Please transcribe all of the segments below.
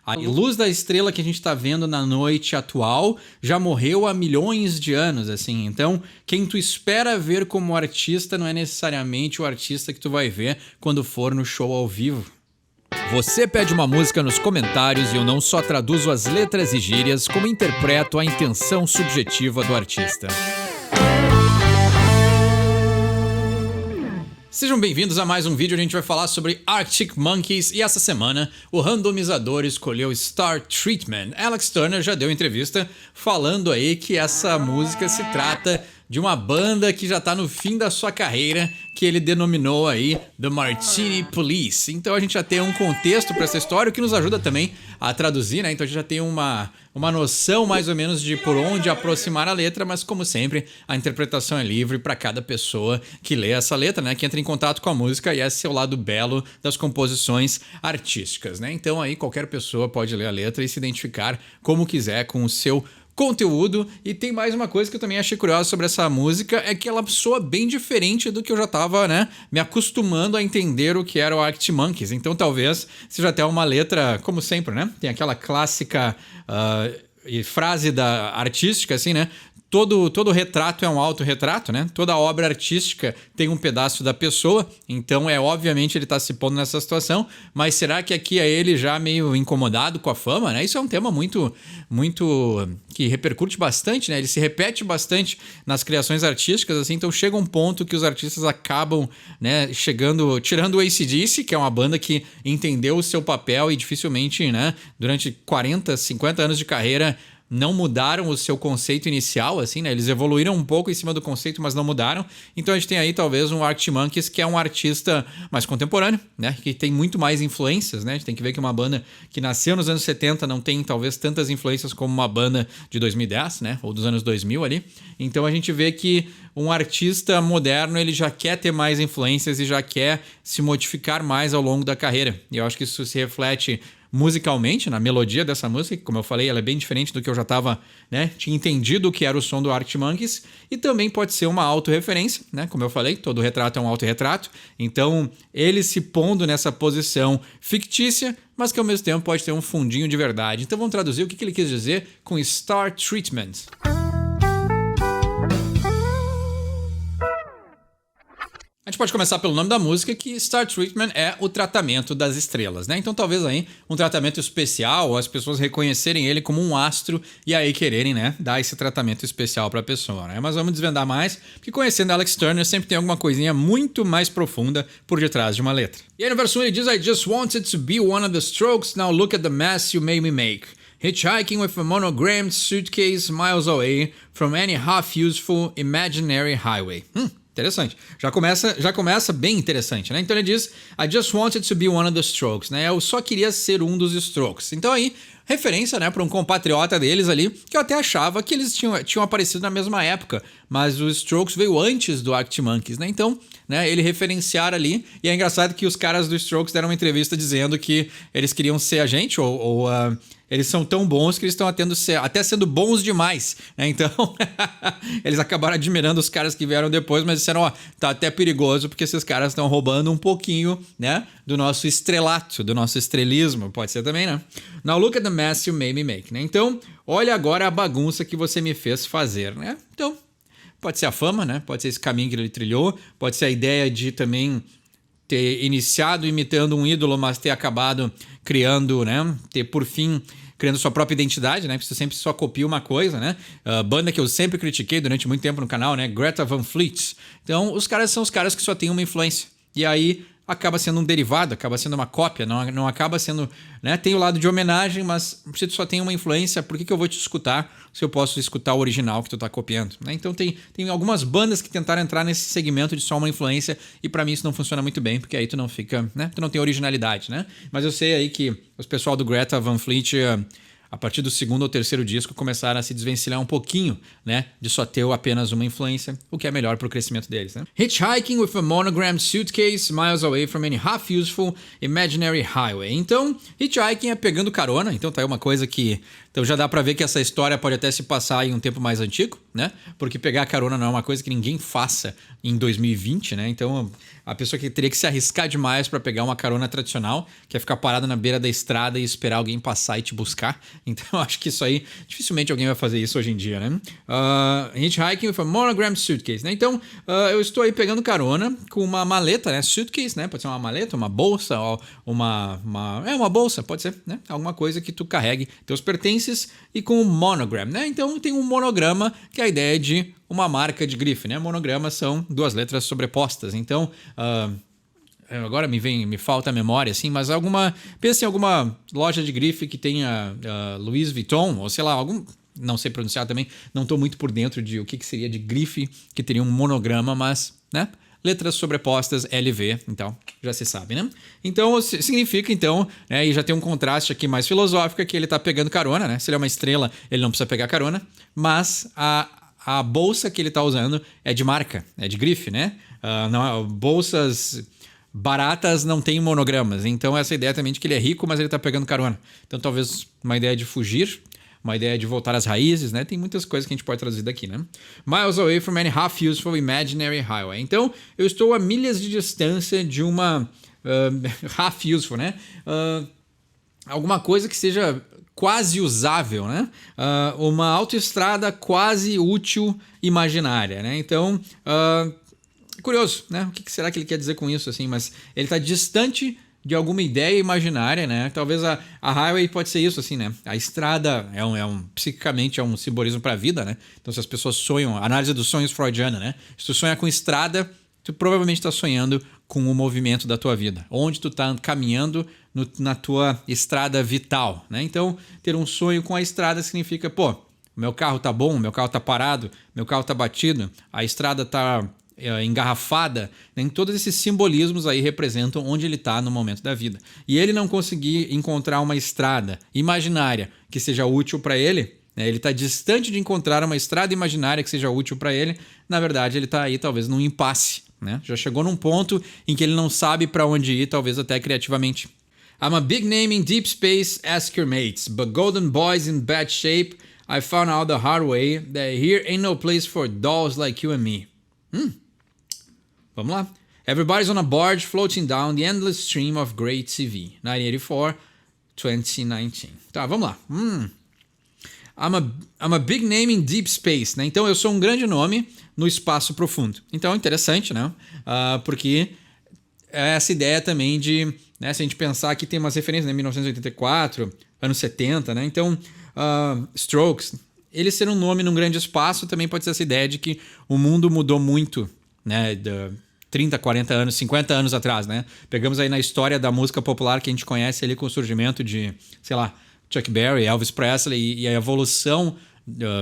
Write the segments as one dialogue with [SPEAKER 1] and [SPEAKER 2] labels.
[SPEAKER 1] A luz da estrela que a gente está vendo na noite atual já morreu há milhões de anos, assim. Então, quem tu espera ver como artista não é necessariamente o artista que tu vai ver quando for no show ao vivo.
[SPEAKER 2] Você pede uma música nos comentários e eu não só traduzo as letras e gírias, como interpreto a intenção subjetiva do artista.
[SPEAKER 1] Sejam bem-vindos a mais um vídeo onde a gente vai falar sobre Arctic Monkeys e essa semana o randomizador escolheu Star Treatment. Alex Turner já deu entrevista falando aí que essa música se trata de uma banda que já tá no fim da sua carreira, que ele denominou aí The Martini Police. Então a gente já tem um contexto para essa história, o que nos ajuda também a traduzir, né? Então a gente já tem uma noção mais ou menos de por onde aproximar a letra, mas como sempre, a interpretação é livre para cada pessoa que lê essa letra, né? Que entra em contato com a música, e esse é o lado belo das composições artísticas, né? Então aí qualquer pessoa pode ler a letra e se identificar como quiser com o seu conteúdo. E tem mais uma coisa que eu também achei curiosa sobre essa música, é que ela soa bem diferente do que eu já tava, né, me acostumando a entender o que era o Arctic Monkeys. Então talvez seja até uma letra, como sempre, né, tem aquela clássica frase da artística, assim, né, todo retrato é um autorretrato, né? Toda obra artística tem um pedaço da pessoa, então obviamente ele tá se pondo nessa situação, mas será que aqui é ele já meio incomodado com a fama, né? Isso é um tema muito que repercute bastante, né? Ele se repete bastante nas criações artísticas, assim, então chega um ponto que os artistas acabam, né, tirando o AC/DC, que é uma banda que entendeu o seu papel e dificilmente, né, durante 40, 50 anos de carreira não mudaram o seu conceito inicial, assim, né? Eles evoluíram um pouco em cima do conceito, mas não mudaram. Então a gente tem aí talvez um Arctic Monkeys que é um artista mais contemporâneo, né? Que tem muito mais influências, né? A gente tem que ver que uma banda que nasceu nos anos 70 não tem talvez tantas influências como uma banda de 2010, né? Ou dos anos 2000 ali. Então a gente vê que um artista moderno, ele já quer ter mais influências e já quer se modificar mais ao longo da carreira. E eu acho que isso se reflete musicalmente, na melodia dessa música, que, como eu falei, ela é bem diferente do que eu já estava, né, tinha entendido o que era o som do Arctic Monkeys, e também pode ser uma autorreferência, né, como eu falei, todo retrato é um autorretrato, então ele se pondo nessa posição fictícia, mas que ao mesmo tempo pode ter um fundinho de verdade. Então vamos traduzir o que ele quis dizer com Star Treatment. A gente pode começar pelo nome da música, que Star Treatment é o tratamento das estrelas, né? Então talvez aí um tratamento especial, ou as pessoas reconhecerem ele como um astro e aí quererem, né, dar esse tratamento especial para a pessoa, né? Mas vamos desvendar mais, porque conhecendo Alex Turner sempre tem alguma coisinha muito mais profunda por detrás de uma letra. E aí no verso 1 ele diz: I just wanted to be one of the Strokes, now look at the mess you made me make. Hitchhiking with a monogrammed suitcase miles away from any half-useful imaginary highway. Interessante. Já começa bem interessante, né? Então ele diz: I just wanted to be one of the Strokes, né? Eu só queria ser um dos Strokes. Então aí, referência, né, para um compatriota deles ali, que eu até achava que eles tinham aparecido na mesma época, mas o Strokes veio antes do Arctic Monkeys, né? Então, né, ele referenciar ali, e é engraçado que os caras do Strokes deram uma entrevista dizendo que eles queriam ser a gente, eles são tão bons que eles estão até sendo bons demais, né? Então, eles acabaram admirando os caras que vieram depois, mas disseram, tá até perigoso, porque esses caras estão roubando um pouquinho, né, do nosso estrelato, do nosso estrelismo, pode ser também, né? Now look at the mess you made me make, né? Então, olha agora a bagunça que você me fez fazer, né? Então, pode ser a fama, né? Pode ser esse caminho que ele trilhou, pode ser a ideia de também ter iniciado imitando um ídolo, mas ter acabado criando, né? Ter, por fim, criando sua própria identidade, né? Porque você sempre só copia uma coisa, né? Banda que eu sempre critiquei durante muito tempo no canal, né? Greta Van Fleet. Então, os caras são os caras que só têm uma influência. E aí acaba sendo um derivado, acaba sendo uma cópia, não acaba sendo, né? Tem o lado de homenagem, mas se tu só tem uma influência, por que eu vou te escutar se eu posso escutar o original que tu tá copiando, né? Então tem algumas bandas que tentaram entrar nesse segmento de só uma influência, e pra mim isso não funciona muito bem, porque aí tu não fica, né? Tu não tem originalidade, né? Mas eu sei aí que os pessoal do Greta Van Fleet a partir do segundo ou terceiro disco, começaram a se desvencilhar um pouquinho, né, de só ter apenas uma influência, o que é melhor para o crescimento deles, né? Hitchhiking with a monogrammed suitcase, miles away from any half-useful imaginary highway. Então, hitchhiking é pegando carona, então tá aí uma coisa que... Então já dá pra ver que essa história pode até se passar em um tempo mais antigo, né? Porque pegar carona não é uma coisa que ninguém faça em 2020, né? Então a pessoa que teria que se arriscar demais pra pegar uma carona tradicional, que é ficar parada na beira da estrada e esperar alguém passar e te buscar. Então eu acho que isso aí, dificilmente alguém vai fazer isso hoje em dia, né? Hitchhiking with a monogrammed suitcase, né? Então eu estou aí pegando carona com uma maleta, né? Suitcase, né? Pode ser uma maleta, uma bolsa, uma bolsa, pode ser, né? Alguma coisa que tu carregue teus pertences e com o monogram, né? Então tem um monograma, que é a ideia de uma marca de grife, né? Monogramas são duas letras sobrepostas. Então, agora me falta a memória, assim, mas pensa em alguma loja de grife que tenha Louis Vuitton, ou sei lá, não sei pronunciar também, não estou muito por dentro de o que seria de grife que teria um monograma, mas, né? Letras sobrepostas, LV, então, já se sabe, né? Então, significa, então, né, e já tem um contraste aqui mais filosófico, que ele tá pegando carona, né? Se ele é uma estrela, ele não precisa pegar carona, mas a bolsa que ele tá usando é de marca, é de grife, né? Bolsas baratas não têm monogramas, então essa ideia também de que ele é rico, mas ele tá pegando carona. Então, talvez uma ideia de fugir, uma ideia de voltar às raízes, né? Tem muitas coisas que a gente pode traduzir daqui, né? Miles away from any half-useful imaginary highway. Então, eu estou a milhas de distância de uma half-useful, né? Alguma coisa que seja quase usável, né? Uma autoestrada quase útil imaginária, né? Então, curioso, né? O que será que ele quer dizer com isso, assim? Mas ele está distante de alguma ideia imaginária, né? Talvez a highway pode ser isso, assim, né? A estrada psiquicamente é um simbolismo para a vida, né? Então, se as pessoas sonham, a análise dos sonhos freudiana, né? Se tu sonha com estrada, tu provavelmente está sonhando com o movimento da tua vida, onde tu está caminhando na tua estrada vital, né? Então, ter um sonho com a estrada significa, pô, meu carro tá bom, meu carro tá parado, meu carro tá batido, a estrada tá engarrafada, né? Todos esses simbolismos aí representam onde ele está no momento da vida. E ele não conseguir encontrar uma estrada imaginária que seja útil para ele, né? Ele está distante de encontrar uma estrada imaginária que seja útil para ele. Na verdade, ele está aí talvez num impasse, né? Já chegou num ponto em que ele não sabe para onde ir, talvez até criativamente. I'm a big name in deep space, ask your mates, but golden boys in bad shape, I found out the hard way that here ain't no place for dolls like you and me. Vamos lá. Everybody's on a barge floating down the endless stream of great TV. 1984, 2019. Tá, vamos lá. I'm a big name in deep space, né? Então eu sou um grande nome no espaço profundo. Então é interessante, né? Porque é essa ideia também de, né, se a gente pensar que tem umas referências, né? 1984, anos 70, né? Então, Strokes, ele ser um nome num grande espaço também pode ser essa ideia de que o mundo mudou muito, né, 30, 40 anos, 50 anos atrás, né? Pegamos aí na história da música popular que a gente conhece ali com o surgimento de, sei lá, Chuck Berry, Elvis Presley e a evolução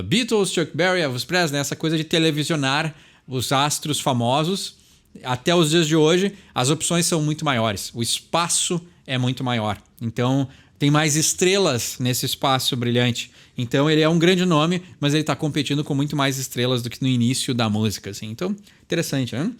[SPEAKER 1] Beatles, Chuck Berry, Elvis Presley, né? Essa coisa de televisionar os astros famosos. Até os dias de hoje, as opções são muito maiores. O espaço é muito maior. Então, tem mais estrelas nesse espaço brilhante. Então, ele é um grande nome, mas ele está competindo com muito mais estrelas do que no início da música, assim. Então, interessante, né?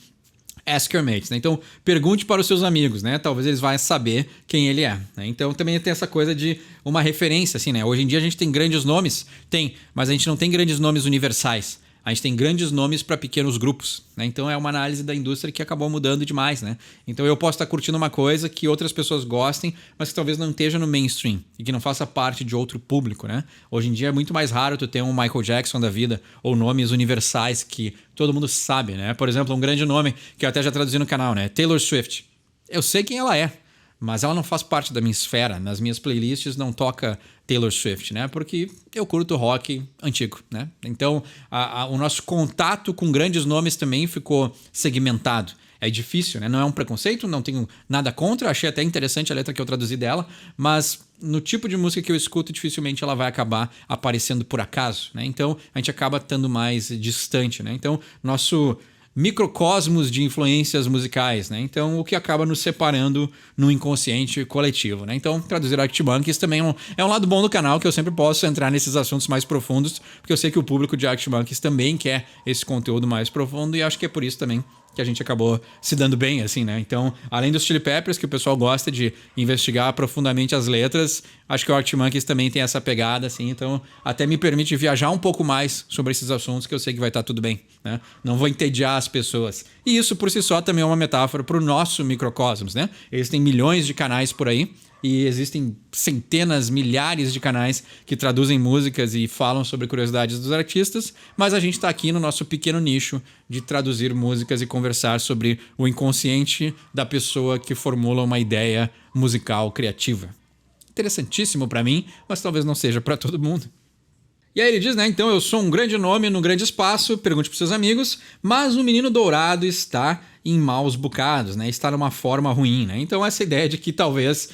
[SPEAKER 1] Ask your mates, né? Então, pergunte para os seus amigos, né? Talvez eles vão saber quem ele é, né? Então, também tem essa coisa de uma referência, assim, né? Hoje em dia a gente tem grandes nomes? Tem, mas a gente não tem grandes nomes universais. A gente tem grandes nomes para pequenos grupos, né? Então é uma análise da indústria que acabou mudando demais, né? Então eu posso estar curtindo uma coisa que outras pessoas gostem, mas que talvez não esteja no mainstream e que não faça parte de outro público, né? Hoje em dia é muito mais raro tu ter um Michael Jackson da vida ou nomes universais que todo mundo sabe, né? Por exemplo, um grande nome que eu até já traduzi no canal, né? Taylor Swift. Eu sei quem ela é, mas ela não faz parte da minha esfera. Nas minhas playlists não toca Taylor Swift, né? Porque eu curto rock antigo, né? Então, o nosso contato com grandes nomes também ficou segmentado. É difícil, né? Não é um preconceito, não tenho nada contra. Achei até interessante a letra que eu traduzi dela, mas no tipo de música que eu escuto, dificilmente ela vai acabar aparecendo por acaso, né? Então, a gente acaba estando mais distante, né? Então, nosso microcosmos de influências musicais, né? Então, o que acaba nos separando no inconsciente coletivo, né? Então, traduzir Arctic Monkeys também é um lado bom do canal, que eu sempre posso entrar nesses assuntos mais profundos, porque eu sei que o público de Arctic Monkeys também quer esse conteúdo mais profundo, e acho que é por isso também que a gente acabou se dando bem, assim, né? Então, além dos Chili Peppers, que o pessoal gosta de investigar profundamente as letras, acho que o Arctic Monkeys também tem essa pegada, assim, então até me permite viajar um pouco mais sobre esses assuntos, que eu sei que vai estar tudo bem, né? Não vou entediar as pessoas. E isso, por si só, também é uma metáfora para o nosso microcosmos, né? Existem milhões de canais por aí, e existem centenas, milhares de canais que traduzem músicas e falam sobre curiosidades dos artistas, mas a gente está aqui no nosso pequeno nicho de traduzir músicas e conversar sobre o inconsciente da pessoa que formula uma ideia musical criativa. Interessantíssimo para mim, mas talvez não seja para todo mundo. E aí ele diz, né, então eu sou um grande nome no grande espaço, pergunte para seus amigos, mas o menino dourado está em maus bocados, né, está numa forma ruim, né, então essa ideia de que talvez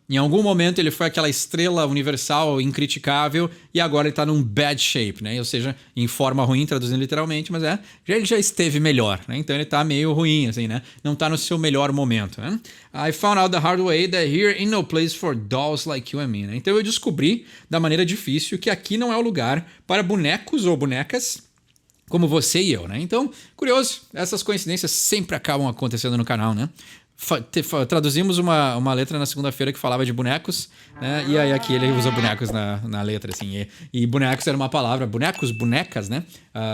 [SPEAKER 1] em algum momento ele foi aquela estrela universal incriticável e agora ele está num bad shape, né, ou seja, em forma ruim, traduzindo literalmente, mas ele já esteve melhor, né, então ele está meio ruim, assim, né, não está no seu melhor momento, né. I found out the hard way that here ain't no place for dolls like you and me, né, então eu descobri da maneira difícil que aqui não é o lugar para bonecos ou bonecas como você e eu, né? Então, curioso, essas coincidências sempre acabam acontecendo no canal, né? Traduzimos uma letra na segunda-feira que falava de bonecos, né? E aí aqui ele usa bonecos na letra, assim. E bonecos era uma palavra, bonecos, bonecas, né?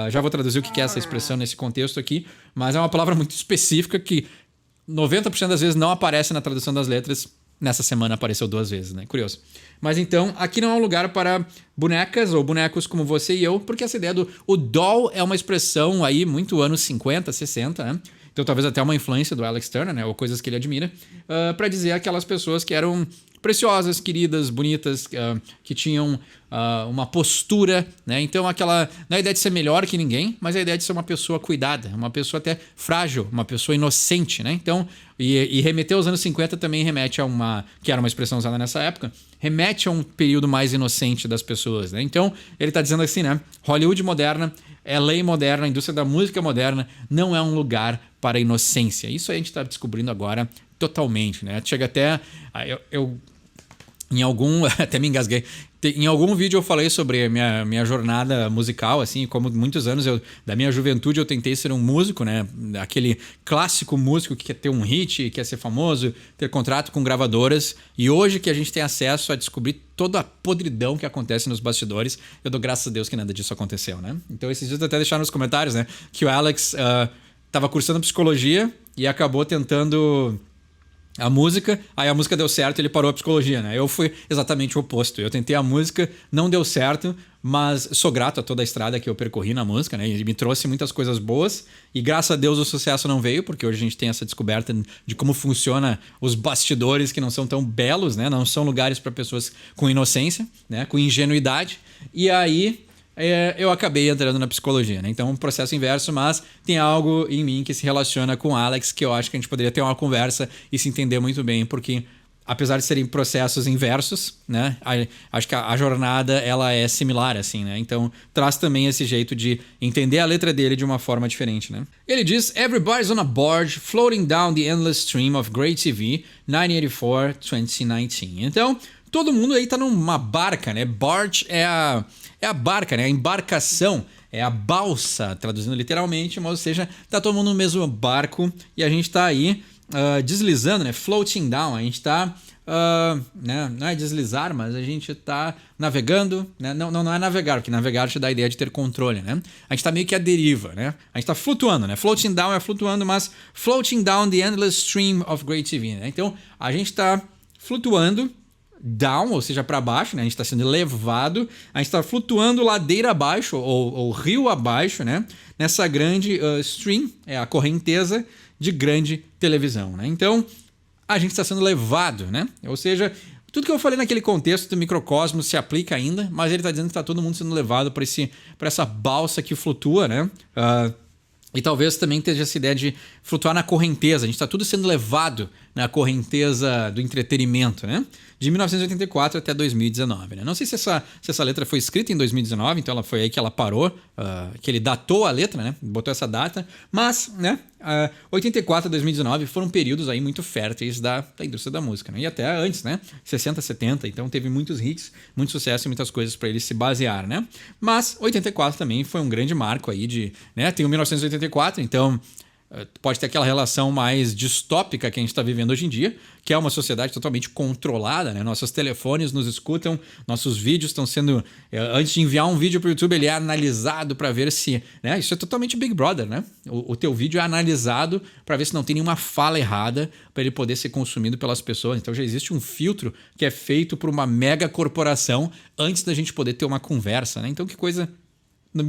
[SPEAKER 1] Já vou traduzir o que é essa expressão nesse contexto aqui, mas é uma palavra muito específica que 90% das vezes não aparece na tradução das letras. Nessa semana apareceu 2 vezes, né? Curioso. Mas então, aqui não é um lugar para bonecas ou bonecos como você e eu, porque essa ideia o doll é uma expressão aí muito anos 50, 60, né? Então talvez até uma influência do Alex Turner, né? Ou coisas que ele admira, para dizer aquelas pessoas que eram preciosas, queridas, bonitas, que tinham uma postura, né? Então não é a ideia de ser melhor que ninguém, mas a ideia de ser uma pessoa cuidada, uma pessoa até frágil, uma pessoa inocente, né? Então, e remeter aos anos 50 também remete a que era uma expressão usada nessa época, remete a um período mais inocente das pessoas, né? Então, ele está dizendo assim, né? Hollywood moderna, LA moderna, a indústria da música moderna não é um lugar para a inocência. Isso a gente está descobrindo agora totalmente, né? Chega até... Em algum... Até me engasguei. Em algum vídeo eu falei sobre a minha jornada musical, assim, como muitos anos da minha juventude eu tentei ser um músico, né? Aquele clássico músico que quer ter um hit, quer ser famoso, ter contrato com gravadoras. E hoje que a gente tem acesso a descobrir toda a podridão que acontece nos bastidores, eu dou graças a Deus que nada disso aconteceu, né? Então esses dias até deixaram nos comentários, né? Que o Alex estava cursando psicologia e acabou tentando... a música, aí a música deu certo e ele parou a psicologia, né? Eu fui exatamente o oposto. Eu tentei a música, não deu certo, mas sou grato a toda a estrada que eu percorri na música, né? E me trouxe muitas coisas boas e graças a Deus o sucesso não veio, porque hoje a gente tem essa descoberta de como funciona os bastidores que não são tão belos, né? Não são lugares para pessoas com inocência, né? Com ingenuidade. E aí... eu acabei entrando na psicologia, né? Então, um processo inverso, mas tem algo em mim que se relaciona com o Alex que eu acho que a gente poderia ter uma conversa e se entender muito bem, porque apesar de serem processos inversos, né? Acho que a jornada ela é similar, assim, né? Então, traz também esse jeito de entender a letra dele de uma forma diferente, né? Ele diz: Everybody's on a barge floating down the endless stream of great TV 1984-2019. Então, todo mundo aí tá numa barca, né? Barge é a barca, né? A embarcação, é a balsa, traduzindo literalmente, mas ou seja, tá todo mundo no mesmo barco e a gente tá aí deslizando, né? Floating down, a gente tá, né? Não é deslizar, mas a gente tá navegando, né? Não é navegar, porque navegar te dá a ideia de ter controle, né? A gente tá meio que à deriva, né? A gente tá flutuando, né? Floating down é flutuando, mas floating down the endless stream of great TV, né? Então, a gente tá flutuando down, ou seja, para baixo, né? A gente está sendo levado, a gente está flutuando ladeira abaixo ou rio abaixo, né? Nessa grande stream, é a correnteza de grande televisão, né? Então, a gente está sendo levado, né? Ou seja, tudo que eu falei naquele contexto do microcosmos se aplica ainda, mas ele está dizendo que está todo mundo sendo levado para essa balsa que flutua, né? E talvez também esteja essa ideia de flutuar na correnteza. A gente está tudo sendo levado na correnteza do entretenimento, né? de 1984 até 2019, né? Não sei se essa letra foi escrita em 2019, então ela foi aí que ela parou, que ele datou a letra, né? Botou essa data, mas, né? 84 a 2019 foram períodos aí muito férteis da indústria da música, né? E até antes, né? 60, 70, então teve muitos hits, muito sucesso e muitas coisas para ele se basear, né? Mas 84 também foi um grande marco aí de, né? Tem o 1984, então pode ter aquela relação mais distópica que a gente está vivendo hoje em dia, que é uma sociedade totalmente controlada, né? Nossos telefones nos escutam, nossos vídeos estão sendo... Antes de enviar um vídeo para o YouTube, ele é analisado para ver se... Né? Isso é totalmente Big Brother, né? O teu vídeo é analisado para ver se não tem nenhuma fala errada para ele poder ser consumido pelas pessoas. Então já existe um filtro que é feito por uma mega corporação antes da gente poder ter uma conversa, né? Então que coisa...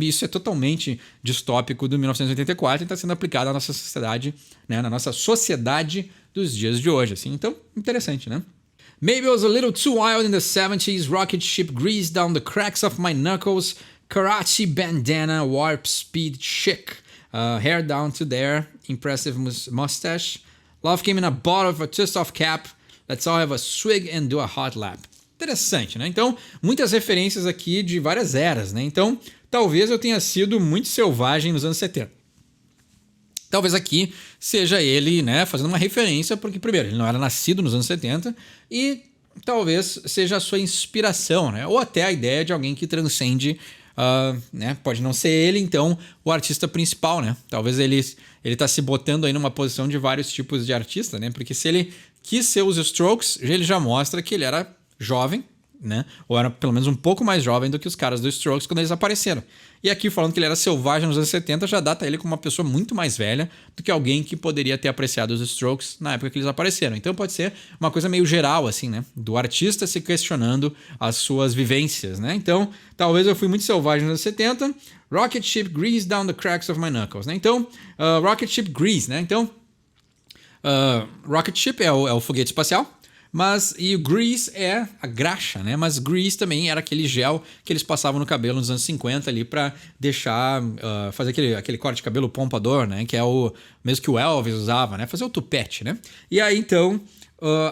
[SPEAKER 1] Isso é totalmente distópico do 1984 e está sendo aplicado na nossa sociedade, né? Na nossa sociedade dos dias de hoje. Assim. Então, interessante, né? Maybe I was a little too wild in the 70s, rocket ship greased down the cracks of my knuckles, Karachi bandana, warp speed chic, hair down to there, impressive mustache, love came in a bottle of a twist-off cap, let's all have a swig and do a hot lap. Interessante, né? Então, muitas referências aqui de várias eras, né? Então, talvez eu tenha sido muito selvagem nos anos 70. Talvez aqui seja ele, né, fazendo uma referência, porque, primeiro, ele não era nascido nos anos 70 e talvez seja a sua inspiração, né? Ou até a ideia de alguém que transcende, né? Pode não ser ele, então, o artista principal, né? Talvez ele tá se botando aí numa posição de vários tipos de artista, né? Porque se ele quis ser os Strokes, ele já mostra que ele era jovem, né? Ou era pelo menos um pouco mais jovem do que os caras do Strokes quando eles apareceram. E aqui falando que ele era selvagem nos anos 70 já data ele como uma pessoa muito mais velha do que alguém que poderia ter apreciado os Strokes na época que eles apareceram. Então pode ser uma coisa meio geral assim, né? Do artista se questionando as suas vivências, né? Então talvez eu fui muito selvagem nos anos 70. Rocket ship greased down the cracks of my knuckles, né? Então rocket ship grease, né? Então rocket ship é o foguete espacial. E o grease é a graxa, né? Mas grease também era aquele gel que eles passavam no cabelo nos anos 50 ali pra deixar, fazer aquele corte de cabelo pompador, né? Que é o mesmo que o Elvis usava, né? Fazer o tupete, né? E aí então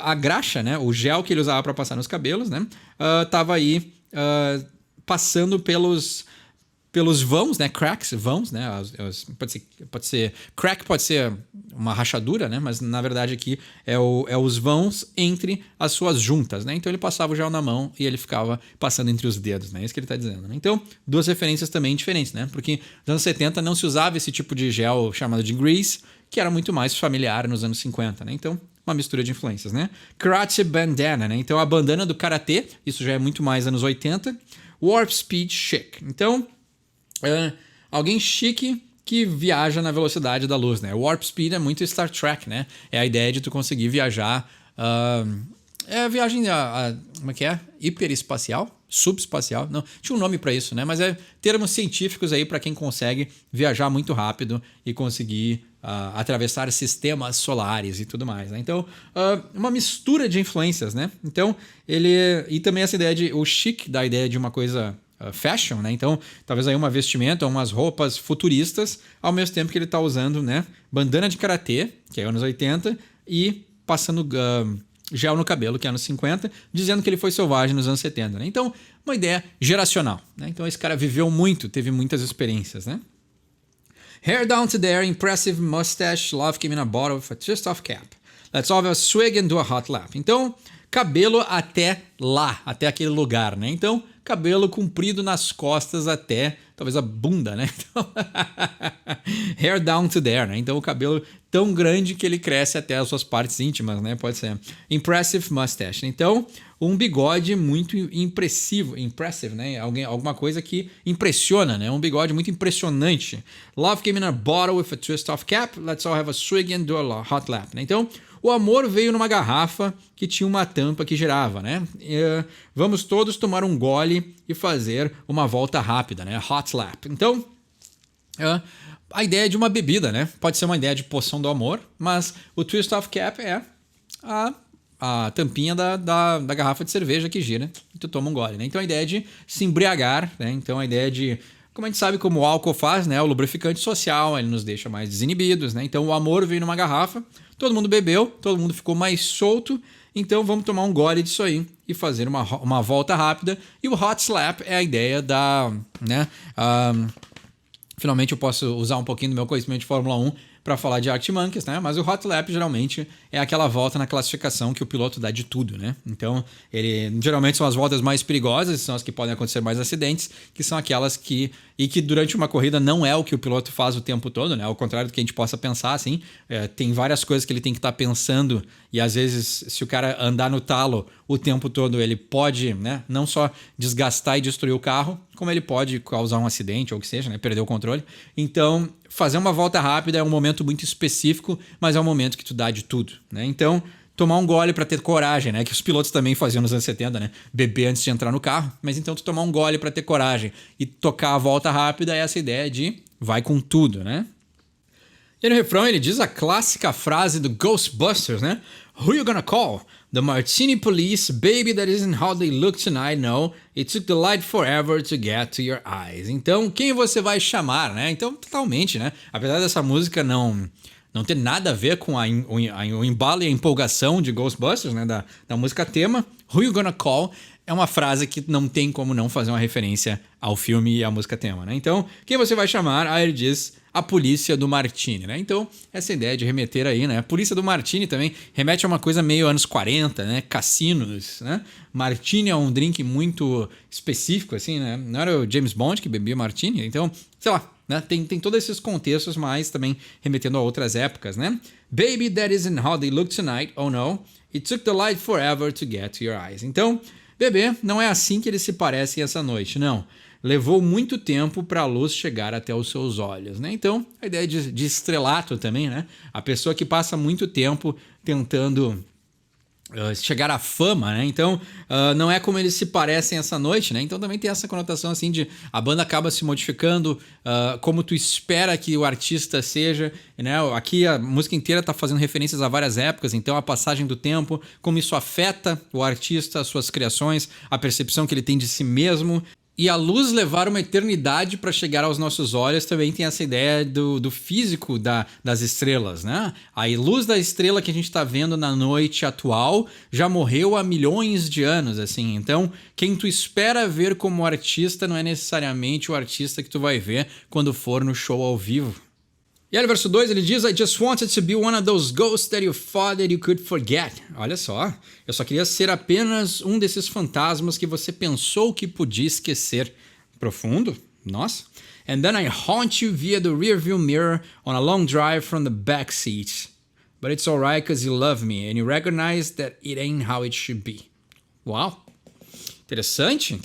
[SPEAKER 1] a graxa, né? O gel que ele usava pra passar nos cabelos, né? Tava aí passando pelos vãos, né? Cracks, vãos, né? Pode ser crack, pode ser uma rachadura, né? Mas na verdade aqui é os vãos entre as suas juntas, né? Então ele passava o gel na mão e ele ficava passando entre os dedos, né? É isso que ele está dizendo, né? Então, duas referências também diferentes, né? Porque nos anos 70 não se usava esse tipo de gel chamado de grease, que era muito mais familiar nos anos 50, né? Então, uma mistura de influências, né? Karachi bandana, né? Então a bandana do karatê, isso já é muito mais anos 80. Warp speed chic. Então alguém chique que viaja na velocidade da luz, né? Warp speed é muito Star Trek, né? É a ideia de tu conseguir viajar... é a viagem... como é que é? Hiperespacial? Subespacial? Não, tinha um nome para isso, né? Mas é termos científicos aí para quem consegue viajar muito rápido e conseguir atravessar sistemas solares e tudo mais, né? Então, uma mistura de influências, né? Então, e também essa ideia o chic da ideia de uma coisa... fashion, né? Então, talvez aí uma vestimenta, umas roupas futuristas, ao mesmo tempo que ele está usando, né? Bandana de karatê, que é anos 80, e passando gel no cabelo, que é anos 50, dizendo que ele foi selvagem nos anos 70, né? Então, uma ideia geracional, né? Então, esse cara viveu muito, teve muitas experiências, né? Hair down to there, impressive mustache, love came in a bottle with a twist-off cap. Let's all have a swig and do a hot lap. Então, cabelo até lá, até aquele lugar, né? Então, cabelo comprido nas costas até, talvez a bunda, né? Então, hair down to there, né? Então, o cabelo tão grande que ele cresce até as suas partes íntimas, né? Pode ser. Impressive mustache. Então, um bigode muito impressive, né? Alguma coisa que impressiona, né? Um bigode muito impressionante. Love came in a bottle with a twist-off cap. Let's all have a swig and do a hot lap, né? Então, o amor veio numa garrafa que tinha uma tampa que girava, né? Vamos todos tomar um gole e fazer uma volta rápida, né? Hot lap. Então, a ideia de uma bebida, né? Pode ser uma ideia de poção do amor, mas o twist of cap é a tampinha da garrafa de cerveja que gira e tu toma um gole, né? Então, a ideia de se embriagar, né? Então, a ideia de... Como a gente sabe como o álcool faz, né? O lubrificante social, ele nos deixa mais desinibidos, né? Então, o amor veio numa garrafa, todo mundo bebeu, todo mundo ficou mais solto Então vamos tomar um gole disso aí e fazer uma volta rápida. E o hot slap é a ideia da, né? Finalmente eu posso usar um pouquinho do meu conhecimento de Fórmula 1 para falar de Arctic Monkeys, né? Mas o hot lap geralmente é aquela volta na classificação que o piloto dá de tudo, né? Então, geralmente são as voltas mais perigosas, são as que podem acontecer mais acidentes, que são aquelas que durante uma corrida não é o que o piloto faz o tempo todo, né? Ao contrário do que a gente possa pensar, assim, tem várias coisas que ele tem que estar pensando e às vezes se o cara andar no talo o tempo todo, ele pode, né? Não só desgastar e destruir o carro, como ele pode causar um acidente ou o que seja, né? Perder o controle. Então, fazer uma volta rápida é um momento muito específico, mas é um momento que tu dá de tudo, né? Então, tomar um gole para ter coragem, né? Que os pilotos também faziam nos anos 70, né? Beber antes de entrar no carro. Mas então tu tomar um gole para ter coragem e tocar a volta rápida é essa ideia de vai com tudo, né? E no refrão ele diz a clássica frase do Ghostbusters, né? Who you gonna call? The Martini Police, baby, that isn't how they look tonight, no. It took the light forever to get to your eyes. Então, quem você vai chamar, né? Então, totalmente, né? Apesar dessa música não ter nada a ver com o embalo e a empolgação de Ghostbusters, né? Da música tema, Who you gonna call? É uma frase que não tem como não fazer uma referência ao filme e à música tema, né? Então, quem você vai chamar? Aí ele diz a polícia do Martini, né? Então, essa ideia de remeter aí, né? A polícia do Martini também remete a uma coisa meio anos 40, né? Cassinos, né? Martini é um drink muito específico, assim, né? Não era o James Bond que bebia Martini? Então, sei lá, né? Tem todos esses contextos, mas também remetendo a outras épocas, né? Baby, that isn't how they look tonight, oh no. It took the light forever to get to your eyes. Então, bebê, não é assim que eles se parecem essa noite, não. Levou muito tempo para a luz chegar até os seus olhos, né? Então, a ideia de estrelato também, né? A pessoa que passa muito tempo tentando chegar à fama, né? Então, não é como eles se parecem essa noite, né? Então, também tem essa conotação, assim, de a banda acaba se modificando como tu espera que o artista seja, né? Aqui a música inteira tá fazendo referências a várias épocas, então a passagem do tempo, como isso afeta o artista, as suas criações, a percepção que ele tem de si mesmo. E a luz levar uma eternidade para chegar aos nossos olhos também tem essa ideia do físico das estrelas, né? A luz da estrela que a gente está vendo na noite atual já morreu há milhões de anos, assim. Então, quem tu espera ver como artista não é necessariamente o artista que tu vai ver quando for no show ao vivo. E aí no verso 2 ele diz, I just wanted to be one of those ghosts that you thought that you could forget. Olha só, eu só queria ser apenas um desses fantasmas que você pensou que podia esquecer. Profundo? Nossa. And then I haunt you via the rearview mirror on a long drive from the back seat. But it's alright because you love me and you recognize that it ain't how it should be. Uau. Interessante.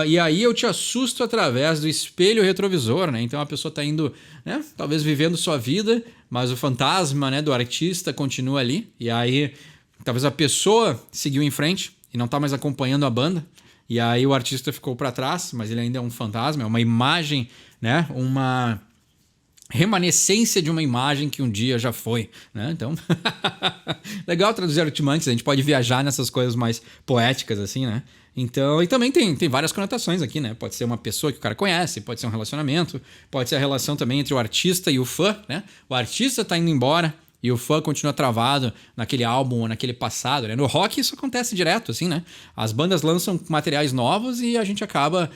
[SPEAKER 1] E aí eu te assusto através do espelho retrovisor, né? Então a pessoa tá indo, né? Talvez vivendo sua vida, mas o fantasma, né, do artista continua ali. E aí talvez a pessoa seguiu em frente e não tá mais acompanhando a banda. E aí o artista ficou para trás, mas ele ainda é um fantasma, é uma imagem, né? Uma remanescência de uma imagem que um dia já foi, né? Então, legal traduzir Arctic Monkeys, a gente pode viajar nessas coisas mais poéticas, assim, né? Então, e também tem várias conotações aqui, né? Pode ser uma pessoa que o cara conhece, pode ser um relacionamento, pode ser a relação também entre o artista e o fã, né? O artista tá indo embora e o fã continua travado naquele álbum ou naquele passado, né? No rock isso acontece direto, assim, né? As bandas lançam materiais novos e a gente acaba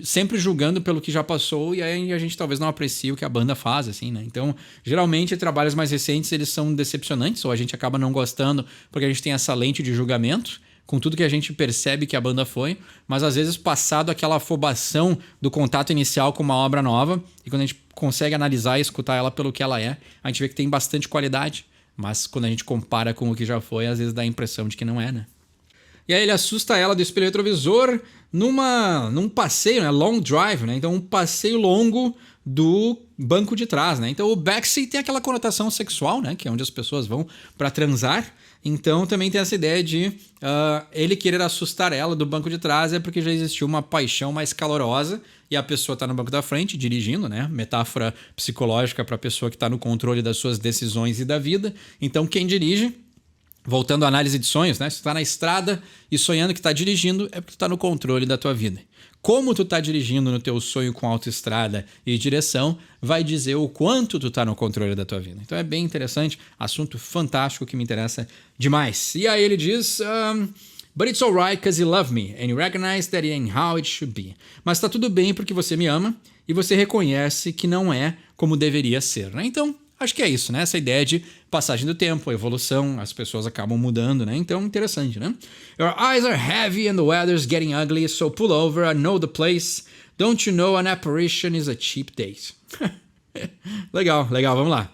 [SPEAKER 1] sempre julgando pelo que já passou e aí a gente talvez não aprecie o que a banda faz, assim, né? Então, geralmente, trabalhos mais recentes, eles são decepcionantes ou a gente acaba não gostando porque a gente tem essa lente de julgamento com tudo que a gente percebe que a banda foi, mas às vezes passado aquela afobação do contato inicial com uma obra nova e quando a gente consegue analisar e escutar ela pelo que ela é, a gente vê que tem bastante qualidade, mas quando a gente compara com o que já foi, às vezes dá a impressão de que não é, né? E aí ele assusta ela do espelho retrovisor num passeio, né? Long drive, né? Então um passeio longo do banco de trás, né? Então o backseat tem aquela conotação sexual, né? Que é onde as pessoas vão para transar. Então também tem essa ideia de ele querer assustar ela do banco de trás é porque já existiu uma paixão mais calorosa e a pessoa está no banco da frente dirigindo, né? Metáfora psicológica para a pessoa que está no controle das suas decisões e da vida. Então quem dirige voltando à análise de sonhos, né? Se tu tá na estrada e sonhando que tá dirigindo, é porque tu tá no controle da tua vida. Como tu tá dirigindo no teu sonho com autoestrada e direção, vai dizer o quanto tu tá no controle da tua vida. Então é bem interessante, assunto fantástico que me interessa demais. E aí ele diz... But it's alright because you love me and you recognize that it ain't how it should be. Mas tá tudo bem porque você me ama e você reconhece que não é como deveria ser, né? Então, acho que é isso, né? Essa ideia de passagem do tempo, evolução, as pessoas acabam mudando, né? Então, interessante, né? Your eyes are heavy and the weather's getting ugly, so pull over, I know the place. Don't you know an apparition is a cheap date? Legal, vamos lá.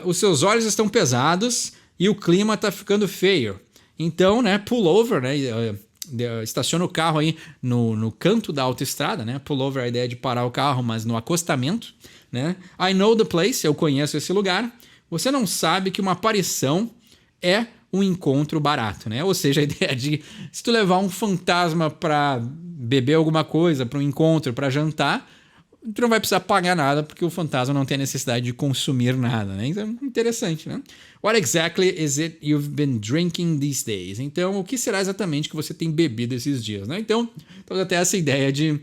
[SPEAKER 1] Os seus olhos estão pesados e o clima tá ficando feio. Então, né, pull over, né, estaciona o carro aí no canto da autoestrada, né, pull over é a ideia de parar o carro, mas no acostamento, né, I know the place, eu conheço esse lugar, você não sabe que uma aparição é um encontro barato, né, ou seja, a ideia de se tu levar um fantasma para beber alguma coisa, para um encontro, para jantar, tu não vai precisar pagar nada porque o fantasma não tem a necessidade de consumir nada, né? Então, interessante, né? What exactly is it you've been drinking these days? Então, o que será exatamente que você tem bebido esses dias, né? Então, até essa ideia de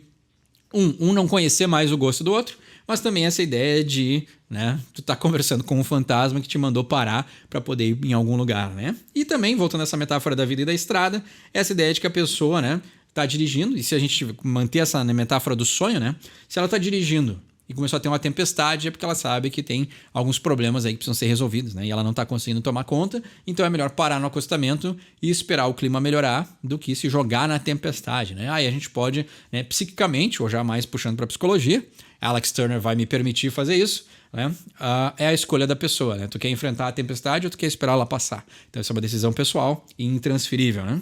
[SPEAKER 1] um não conhecer mais o gosto do outro, mas também essa ideia de, né, tu tá conversando com um fantasma que te mandou parar para poder ir em algum lugar, né? E também, voltando a essa metáfora da vida e da estrada, essa ideia de que a pessoa, né, tá dirigindo, e se a gente manter essa metáfora do sonho, né? Se ela tá dirigindo e começou a ter uma tempestade, é porque ela sabe que tem alguns problemas aí que precisam ser resolvidos, né? E ela não tá conseguindo tomar conta, então é melhor parar no acostamento e esperar o clima melhorar do que se jogar na tempestade, né? Aí a gente pode, né, psiquicamente, ou já mais puxando pra psicologia, Alex Turner vai me permitir fazer isso, né? É a escolha da pessoa, né? Tu quer enfrentar a tempestade ou tu quer esperar ela passar? Então essa é uma decisão pessoal e intransferível, né?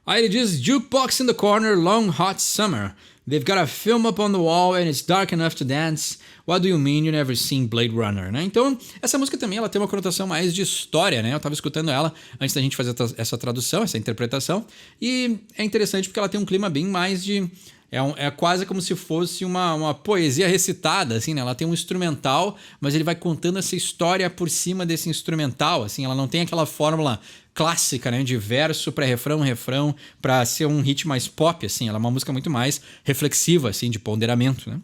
[SPEAKER 1] Aí ele diz, Jukebox in the corner, long hot summer. They've got a film up on the wall and it's dark enough to dance. What do you mean you never seen Blade Runner? Né? Então, essa música também ela tem uma conotação mais de história, né? Eu tava escutando ela antes da gente fazer essa tradução, essa interpretação. E é interessante porque ela tem um clima bem mais de... É quase como se fosse uma poesia recitada, assim, né? Ela tem um instrumental, mas ele vai contando essa história por cima desse instrumental, assim. Ela não tem aquela fórmula clássica, né? De verso, pré-refrão, refrão, pra ser um hit mais pop, assim. Ela é uma música muito mais reflexiva, assim, de ponderamento, né?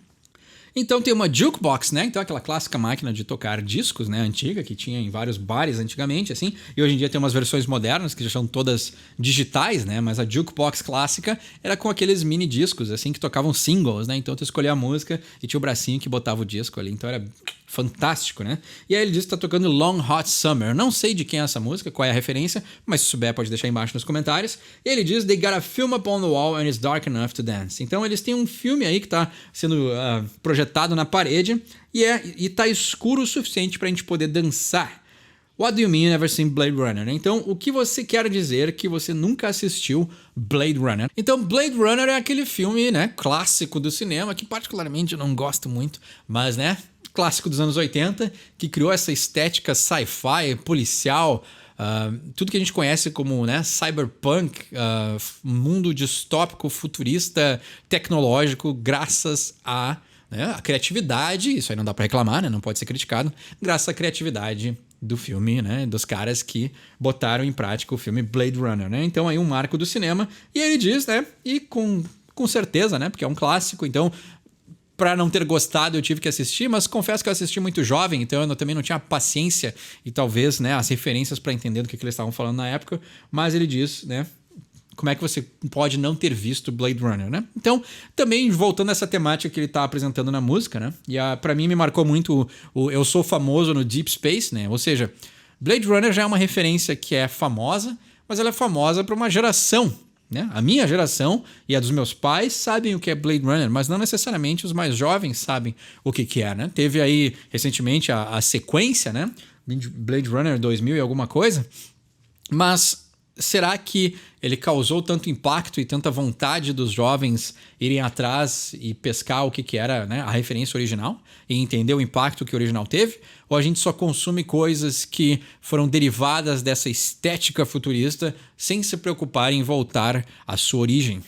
[SPEAKER 1] Então tem uma jukebox, né? Então aquela clássica máquina de tocar discos, né? Antiga, que tinha em vários bares antigamente, assim. E hoje em dia tem umas versões modernas que já são todas digitais, né? Mas a jukebox clássica era com aqueles mini discos, assim, que tocavam singles, né? Então tu escolhia a música e tinha o bracinho que botava o disco ali. Então era fantástico, né? E aí ele diz que tá tocando Long Hot Summer. Não sei de quem é essa música, qual é a referência, mas se souber pode deixar embaixo nos comentários. E ele diz, they got a film up on the wall and it's dark enough to dance. Então eles têm um filme aí que tá sendo projetado na parede e tá escuro o suficiente pra gente poder dançar. What do you mean never seen Blade Runner? Então, o que você quer dizer que você nunca assistiu Blade Runner? Então, Blade Runner é aquele filme, né, clássico do cinema, que particularmente eu não gosto muito, mas, né, clássico dos anos 80, que criou essa estética sci-fi, policial, tudo que a gente conhece como, né, cyberpunk, mundo distópico, futurista, tecnológico, graças a, né, a criatividade, isso aí não dá pra reclamar, né, não pode ser criticado, graças à criatividade do filme, né, dos caras que botaram em prática o filme Blade Runner, né? Então aí um marco do cinema, e ele diz, né, e com certeza, né, porque é um clássico, então pra não ter gostado eu tive que assistir, mas confesso que eu assisti muito jovem, então eu também não tinha paciência e talvez, né, as referências pra entender do que eles estavam falando na época, mas ele diz, né, como é que você pode não ter visto Blade Runner, né? Então, também voltando a essa temática que ele tá apresentando na música, né? E pra mim me marcou muito o Eu Sou Famoso no Deep Space, né? Ou seja, Blade Runner já é uma referência que é famosa, mas ela é famosa para uma geração, né? A minha geração e a dos meus pais sabem o que é Blade Runner, mas não necessariamente os mais jovens sabem o que é, né? Teve aí recentemente a sequência, né? Blade Runner 2000 e alguma coisa, mas será que ele causou tanto impacto e tanta vontade dos jovens irem atrás e pescar o que era, né, a referência original e entender o impacto que o original teve? Ou a gente só consome coisas que foram derivadas dessa estética futurista sem se preocupar em voltar à sua origem?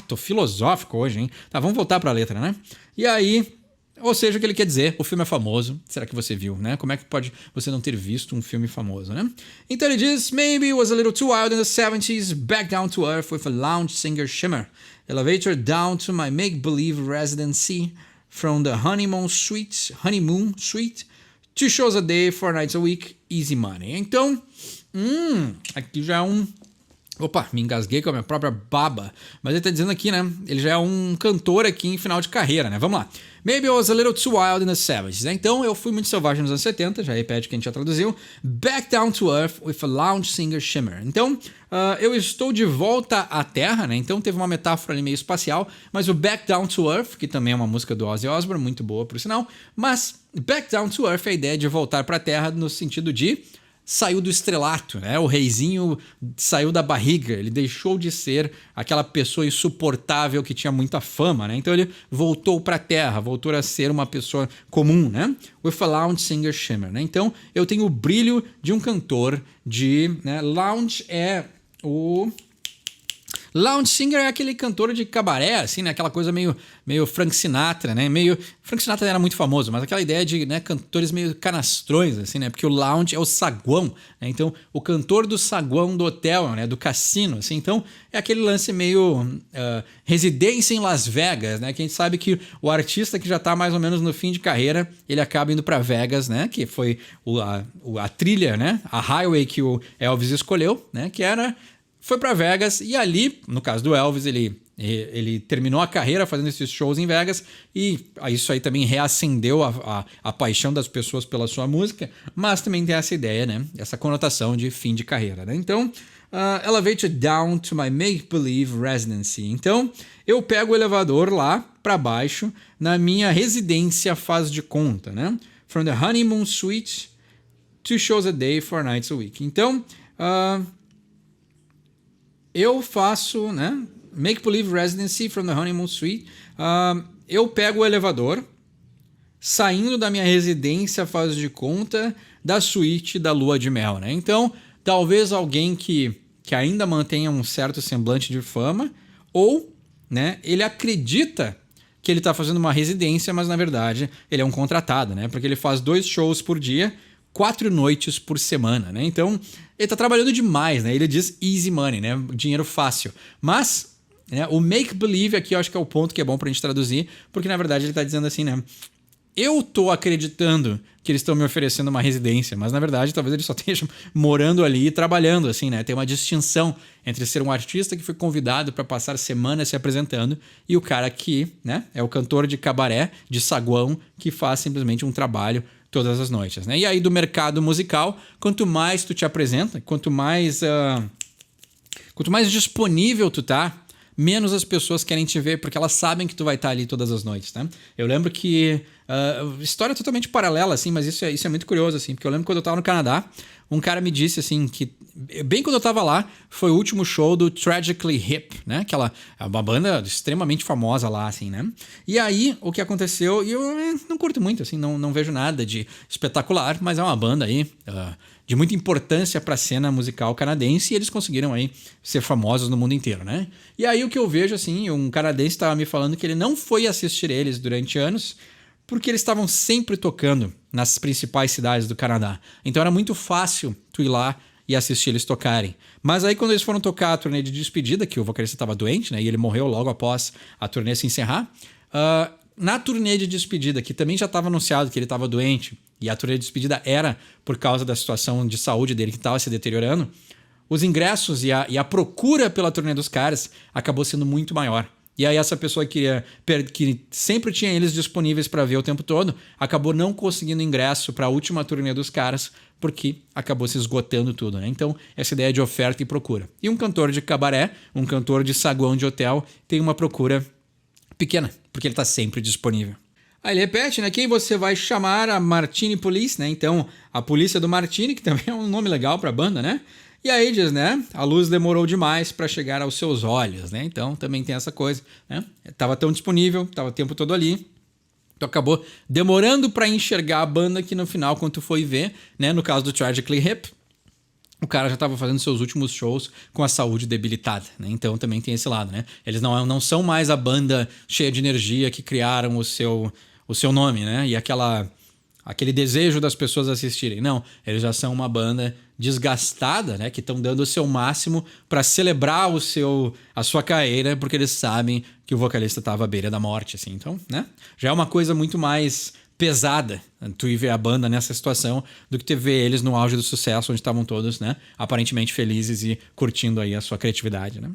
[SPEAKER 1] Tô filosófico hoje, hein? Tá, vamos voltar para a letra, né? E aí Ou seja, o que ele quer dizer, o filme é famoso. Será que você viu, né? Como é que pode você não ter visto um filme famoso, né? Então ele diz, maybe it was a little too wild in the 70s, back down to earth with a lounge singer shimmer. Elevator down to my make-believe residency from the honeymoon suite, two shows a day, 4 nights a week, easy money. Então, aqui já é um... Opa, me engasguei com a minha própria baba. Mas ele tá dizendo aqui, né? Ele já é um cantor aqui em final de carreira, né? Vamos lá. Maybe I was a little too wild in the 70s. Então, eu fui muito selvagem nos anos 70, já repete que a gente já traduziu. Back down to earth with a lounge singer shimmer. Então, eu estou de volta à Terra, né? Então, teve uma metáfora ali meio espacial. Mas o Back Down to Earth, que também é uma música do Ozzy Osbourne, muito boa por sinal. Mas Back Down to Earth é a ideia de voltar para a Terra no sentido de... saiu do estrelato, né? O reizinho saiu da barriga, ele deixou de ser aquela pessoa insuportável que tinha muita fama, né? Então ele voltou para a terra, voltou a ser uma pessoa comum, né? With a lounge singer shimmer, né? Então eu tenho o brilho de um cantor de... né? Lounge é o... Lounge singer é aquele cantor de cabaré, assim, né? Aquela coisa meio Frank Sinatra, né? Frank Sinatra era muito famoso, mas aquela ideia de, né, cantores meio canastrões, assim, né? Porque o lounge é o saguão, né? Então, o cantor do saguão do hotel, né? Do cassino, assim. Então, é aquele lance meio residência em Las Vegas, né? Que a gente sabe que o artista que já tá mais ou menos no fim de carreira, ele acaba indo para Vegas, né? Que foi a trilha, né? A highway que o Elvis escolheu, né? Que era... Foi para Vegas e ali, no caso do Elvis, ele terminou a carreira fazendo esses shows em Vegas e isso aí também reacendeu a paixão das pessoas pela sua música, mas também tem essa ideia, né? Essa conotação de fim de carreira, né? Então, elevator down to my make-believe residency. Então, eu pego o elevador lá para baixo na minha residência faz de conta, né? From the honeymoon suite, 2 shows a day, 4 nights a week. Então, eu faço, né? Make-believe residency from the honeymoon suite. Eu pego o elevador, saindo da minha residência, faz de conta, da suíte da lua de mel, né? Então, talvez alguém que ainda mantenha um certo semblante de fama, ou, né? Ele acredita que ele está fazendo uma residência, mas na verdade ele é um contratado, né? Porque ele faz 2 shows por dia, 4 noites por semana, né? Então, ele tá trabalhando demais, né? Ele diz easy money, né? Dinheiro fácil. Mas, né, o make-believe aqui eu acho que é o ponto que é bom pra gente traduzir, porque na verdade ele tá dizendo assim, né? Eu tô acreditando que eles estão me oferecendo uma residência, mas na verdade talvez eles só estejam morando ali e trabalhando, assim, né? Tem uma distinção entre ser um artista que foi convidado para passar semanas se apresentando e o cara que, né, é o cantor de cabaré, de saguão, que faz simplesmente um trabalho todas as noites, né? E aí do mercado musical, quanto mais tu te apresenta, quanto mais disponível tu tá, menos as pessoas querem te ver, porque elas sabem que tu vai estar ali todas as noites, né? Eu lembro que... história totalmente paralela, assim, mas isso é muito curioso, assim, porque eu lembro quando eu tava no Canadá, um cara me disse, assim, que bem quando eu tava lá, foi o último show do Tragically Hip, né? Uma banda extremamente famosa lá, assim, né? E aí, o que aconteceu, e eu não curto muito, assim, não vejo nada de espetacular, mas é uma banda aí... de muita importância para a cena musical canadense, e eles conseguiram aí ser famosos no mundo inteiro, né? E aí o que eu vejo, assim, um canadense estava me falando que ele não foi assistir eles durante anos, porque eles estavam sempre tocando nas principais cidades do Canadá. Então era muito fácil tu ir lá e assistir eles tocarem. Mas aí quando eles foram tocar a turnê de despedida, que o vocalista estava doente, né? E ele morreu logo após a turnê se encerrar, na turnê de despedida, que também já estava anunciado que ele estava doente, e a turnê de despedida era por causa da situação de saúde dele que estava se deteriorando, os ingressos e a procura pela turnê dos caras acabou sendo muito maior. E aí essa pessoa que sempre tinha eles disponíveis para ver o tempo todo, acabou não conseguindo ingresso para a última turnê dos caras, porque acabou se esgotando tudo, né? Então, essa ideia de oferta e procura. E um cantor de cabaré, um cantor de saguão de hotel, tem uma procura pequena, porque ele está sempre disponível. Aí ele repete, né? Quem você vai chamar? A Martini Police, né? Então, a polícia do Martini, que também é um nome legal pra banda, né? E aí diz, né? A luz demorou demais para chegar aos seus olhos, né? Então, também tem essa coisa, né? Tava tão disponível, tava o tempo todo ali. Então, acabou demorando para enxergar a banda que no final, quando tu foi ver, né? No caso do Tragically Hip, o cara já estava fazendo seus últimos shows com a saúde debilitada, né? Então também tem esse lado, né? Eles não são mais a banda cheia de energia que criaram o seu o seu nome, né? E aquele desejo das pessoas assistirem. Não, eles já são uma banda desgastada, né? Que estão dando o seu máximo para celebrar a sua carreira, porque eles sabem que o vocalista estava à beira da morte, assim. Então, né? Já é uma coisa muito mais pesada tu ir ver a banda nessa situação do que ter ver eles no auge do sucesso, onde estavam todos, né? Aparentemente felizes e curtindo aí a sua criatividade, né?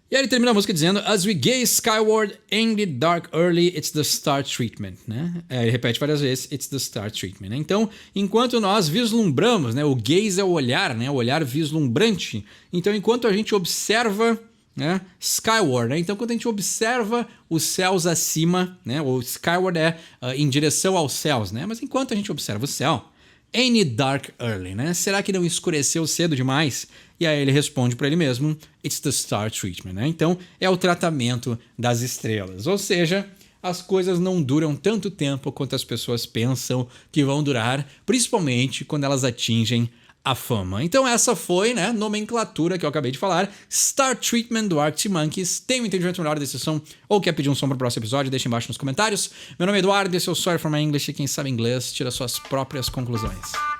[SPEAKER 1] E aí ele termina a música dizendo: As we gaze skyward in the dark early, it's the star treatment, né? Ele repete várias vezes, it's the star treatment, né? Então, enquanto nós vislumbramos, né? O gaze é o olhar, né? O olhar vislumbrante. Então, enquanto a gente observa, né? Skyward, né? Então, quando a gente observa os céus acima, né? O skyward é em direção aos céus, né? Mas enquanto a gente observa o céu, any dark early, né? Será que não escureceu cedo demais? E aí ele responde para ele mesmo, it's the star treatment, né? Então, é o tratamento das estrelas. Ou seja, as coisas não duram tanto tempo quanto as pessoas pensam que vão durar, principalmente quando elas atingem a fama. Então essa foi, né, nomenclatura que eu acabei de falar, Star Treatment do Arctic Monkeys. Tem um entendimento melhor desse som ou quer pedir um som para o próximo episódio? Deixa embaixo nos comentários. Meu nome é Eduardo, esse é o Sorry for My English e quem sabe inglês tira suas próprias conclusões.